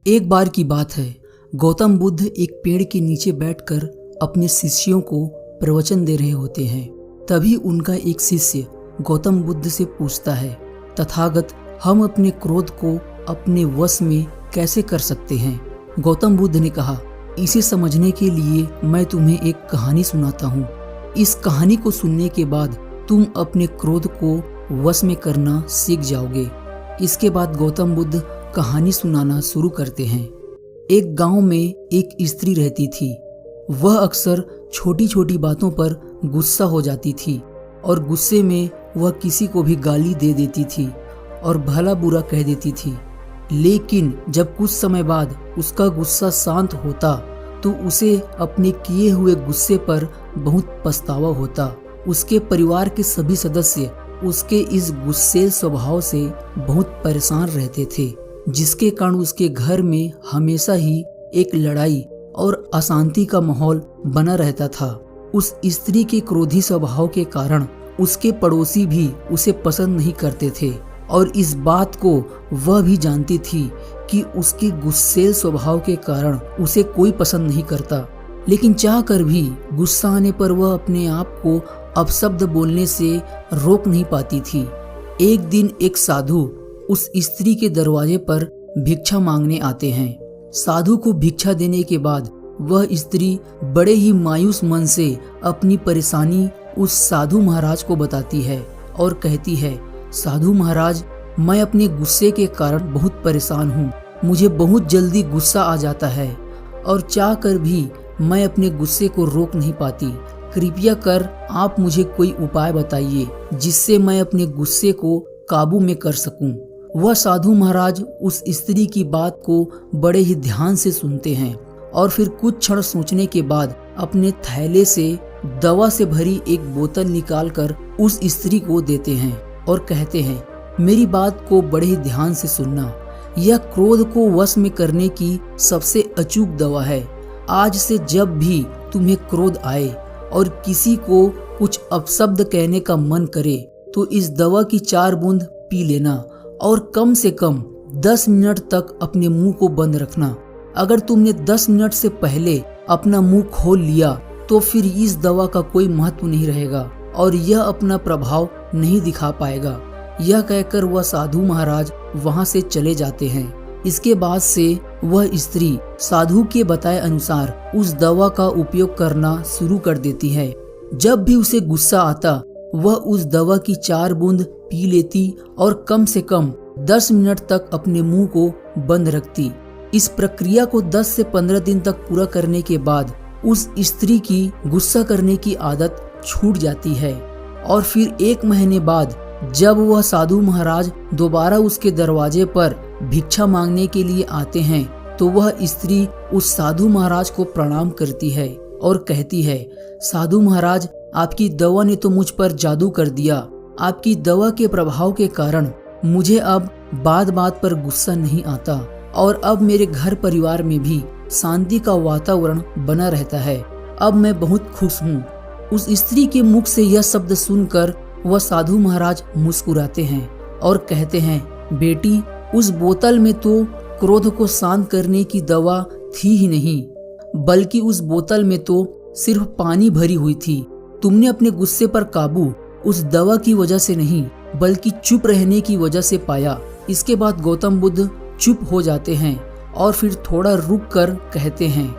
एक बार की बात है, गौतम बुद्ध एक पेड़ के नीचे बैठकर अपने शिष्यों को प्रवचन दे रहे होते हैं। तभी उनका एक शिष्य गौतम बुद्ध से पूछता है, तथागत, हम अपने क्रोध को अपने वश में कैसे कर सकते हैं? गौतम बुद्ध ने कहा, इसे समझने के लिए मैं तुम्हें एक कहानी सुनाता हूँ। इस कहानी को सुनने के बाद तुम अपने क्रोध को वश में करना सीख जाओगे। इसके बाद गौतम बुद्ध कहानी सुनाना शुरू करते हैं। एक गांव में एक स्त्री रहती थी। वह अक्सर छोटी छोटी बातों पर गुस्सा हो जाती थी और गुस्से में वह किसी को भी गाली दे देती थी और भला बुरा कह देती थी। लेकिन जब कुछ समय बाद उसका गुस्सा शांत होता तो उसे अपने किए हुए गुस्से पर बहुत पछतावा होता। उसके परिवार के सभी सदस्य उसके इस गुस्सैल स्वभाव से बहुत परेशान रहते थे, जिसके कारण उसके घर में हमेशा ही एक लड़ाई और अशांति का माहौल बना रहता था। उस स्त्री के क्रोधी स्वभाव के कारण उसके पड़ोसी भी उसे पसंद नहीं करते थे और इस बात को वह भी जानती थी कि उसके गुस्सैल स्वभाव के कारण उसे कोई पसंद नहीं करता। लेकिन चाह कर भी गुस्सा आने पर वह अपने आप को अपशब्द बोलने से रोक नहीं पाती थी। एक दिन एक साधु उस स्त्री के दरवाजे पर भिक्षा मांगने आते हैं। साधु को भिक्षा देने के बाद वह स्त्री बड़े ही मायूस मन से अपनी परेशानी उस साधु महाराज को बताती है और कहती है, साधु महाराज, मैं अपने गुस्से के कारण बहुत परेशान हूँ। मुझे बहुत जल्दी गुस्सा आ जाता है और चाह कर भी मैं अपने गुस्से को रोक नहीं पाती। कृपया कर आप मुझे कोई उपाय बताइए जिससे मैं अपने गुस्से को काबू में कर सकूं। वह साधु महाराज उस स्त्री की बात को बड़े ही ध्यान से सुनते हैं और फिर कुछ क्षण सोचने के बाद अपने थैले से दवा से भरी एक बोतल निकालकर उस स्त्री को देते हैं और कहते हैं, मेरी बात को बड़े ही ध्यान से सुनना। यह क्रोध को वश में करने की सबसे अचूक दवा है। आज से जब भी तुम्हें क्रोध आए और किसी को कुछ अपशब्द कहने का मन करे तो इस दवा की 4 बूंद पी लेना और कम से कम 10 मिनट तक अपने मुंह को बंद रखना। अगर तुमने 10 मिनट से पहले अपना मुंह खोल लिया तो फिर इस दवा का कोई महत्व नहीं रहेगा और यह अपना प्रभाव नहीं दिखा पाएगा। यह कहकर वह साधु महाराज वहां से चले जाते हैं। इसके बाद से वह स्त्री साधु के बताए अनुसार उस दवा का उपयोग करना शुरू कर देती है। जब भी उसे गुस्सा आता वह उस दवा की 4 बूंद पी लेती और कम से कम 10 मिनट तक अपने मुंह को बंद रखती। इस प्रक्रिया को 10 से 15 दिन तक पूरा करने के बाद उस स्त्री की गुस्सा करने की आदत छूट जाती है और फिर 1 महीने बाद जब वह साधु महाराज दोबारा उसके दरवाजे पर भिक्षा मांगने के लिए आते हैं तो वह स्त्री उस साधु महाराज को प्रणाम करती है और कहती है, साधु महाराज, आपकी दवा ने तो मुझ पर जादू कर दिया। आपकी दवा के प्रभाव के कारण मुझे अब बात बात पर गुस्सा नहीं आता और अब मेरे घर परिवार में भी शांति का वातावरण बना रहता है। अब मैं बहुत खुश हूँ। उस स्त्री के मुख से यह शब्द सुनकर वह साधु महाराज मुस्कुराते हैं और कहते हैं, बेटी, उस बोतल में तो क्रोध को शांत करने की दवा थी ही नहीं, बल्कि उस बोतल में तो सिर्फ पानी भरी हुई थी। तुमने अपने गुस्से पर काबू उस दवा की वजह से नहीं बल्कि चुप रहने की वजह से पाया। इसके बाद गौतम बुद्ध चुप हो जाते हैं और फिर थोड़ा रुक कर कहते हैं,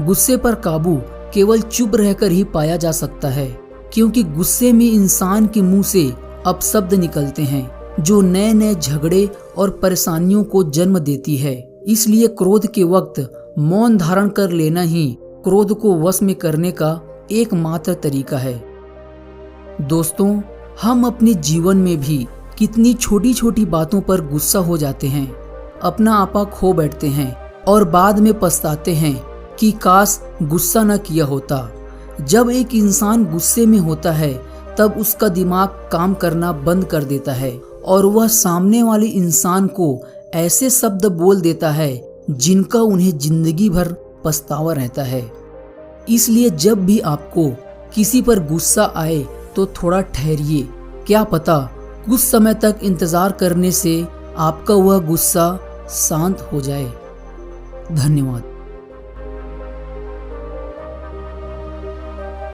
गुस्से पर काबू केवल चुप रहकर ही पाया जा सकता है, क्योंकि गुस्से में इंसान के मुंह से अपशब्द निकलते हैं जो नए नए झगड़े और परेशानियों को जन्म देती है। इसलिए क्रोध के वक्त मौन धारण कर लेना ही क्रोध को वश में करने का एकमात्र तरीका है। दोस्तों, हम अपने जीवन में भी कितनी छोटी छोटी बातों पर गुस्सा हो जाते हैं, अपना आपा खो बैठते हैं और बाद में पछताते हैं कि काश गुस्सा न किया होता। जब एक इंसान गुस्से में होता है तब उसका दिमाग काम करना बंद कर देता है और वह सामने वाले इंसान को ऐसे शब्द बोल देता है जिनका उन्हें जिंदगी भर पछतावा रहता है। इसलिए जब भी आपको किसी पर गुस्सा आए तो थोड़ा ठहरिए। क्या पता कुछ समय तक इंतजार करने से आपका वह गुस्सा शांत हो जाए। धन्यवाद।